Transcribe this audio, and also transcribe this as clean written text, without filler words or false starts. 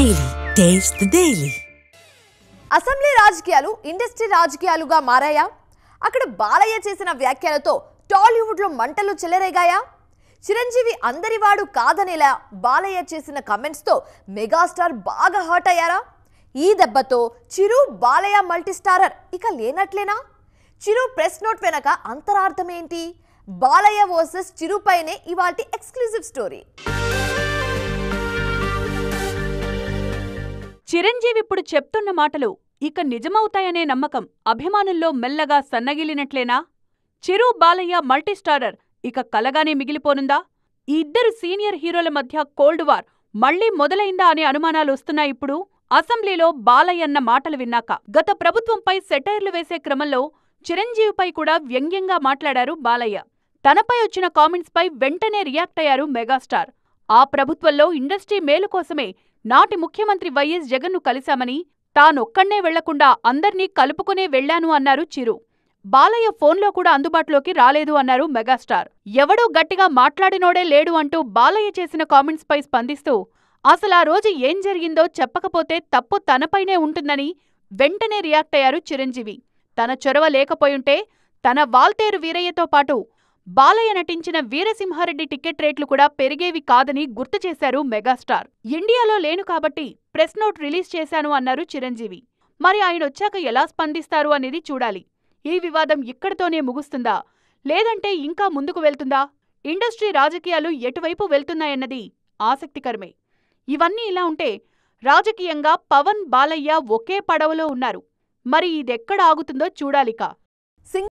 Daily taste the daily. Assembly రాజకీయాలు industry రాజకీయాలుగా మారాయా? అక్కడ బాలయ్య చేసిన వ్యాఖ్యలతో టాలీవుడ్ లో మంటలు చెలరేగాయా? చిరంజీవి అందరివాడు కాదనేలా బాలయ్య చేసిన కమెంట్స్ తో మెగాస్టార్ బాగా హర్ట్ అయ్యారా? ఈ దెబ్బతో చిరు బాలయ్య మల్టీ స్టారర్ ఇక లేనట్లేనా? చిరు ప్రెస్ నోట్ వెనక అంతరార్థం ఏంటి? బాలయ్య వర్సెస్ చిరు పైనే ఇవాల్టి ఎక్స్క్లూజివ్ స్టోరీ. చిరంజీవి ఇప్పుడు చెప్తున్న మాటలు ఇక నిజమవుతాయనే నమ్మకం అభిమానుల్లో మెల్లగా సన్నగిలినట్లేనా? చిరు బాలయ్య మల్టీస్టారర్ ఇక కలగానే మిగిలిపోనుందా? ఈ ఇద్దరు సీనియర్ హీరోల మధ్య కోల్డ్ వార్ మళ్లీ మొదలైందా అనే అనుమానాలు వస్తున్నాయిప్పుడు. అసెంబ్లీలో బాలయ్యన్న మాటలు విన్నాక గత ప్రభుత్వంపై సెటైర్లు వేసే క్రమంలో చిరంజీవిపై కూడా వ్యంగ్యంగా మాట్లాడారు బాలయ్య. తనపై వచ్చిన కామెంట్స్పై వెంటనే రియాక్ట్ అయ్యారు మెగాస్టార్. ఆ ప్రభుత్వంలో ఇండస్ట్రీ మేలు కోసమే నాటి ముఖ్యమంత్రి వైఎస్ జగన్ను కలిశామని, తానొక్కడే వెళ్లకుండా అందర్నీ కలుపుకునే వెళ్లాను అన్నారు చిరు. బాలయ్య ఫోన్లో కూడా అందుబాటులోకి రాలేదు అన్నారు మెగాస్టార్. ఎవడూ గట్టిగా మాట్లాడినోడే లేడు అంటూ బాలయ్య చేసిన కామెంట్స్పై స్పందిస్తూ అసలా రోజు ఏం జరిగిందో చెప్పకపోతే తప్పు తనపైనే ఉంటుందని వెంటనే రియాక్ట్ అయ్యారు చిరంజీవి. తన చొరవ లేకపోయుంటే తన వాల్తేరు వీరయ్యతో పాటు బాలయ్య నటించిన వీరసింహారెడ్డి టికెట్ రేట్లు కూడా పెరిగేవి కాదని గుర్తు చేశారు మెగాస్టార్. ఇండియాలో లేను కాబట్టి ప్రెస్ నోట్ రిలీజ్ చేశాను అన్నారు చిరంజీవి. మరి ఆయనొచ్చాక ఎలా స్పందిస్తారు అనేది చూడాలి. ఈ వివాదం ఇక్కడితోనే ముగుస్తుందా, లేదంటే ఇంకా ముందుకు వెళ్తుందా? ఇండస్ట్రీ రాజకీయాలు ఎటువైపు వెళ్తున్నాయన్నది ఆసక్తికరమే. ఇవన్నీ ఇలా ఉంటే రాజకీయంగా పవన్ బాలయ్య ఒకే పడవలో ఉన్నారు. మరి ఇదెక్కడ ఆగుతుందో చూడాలిక.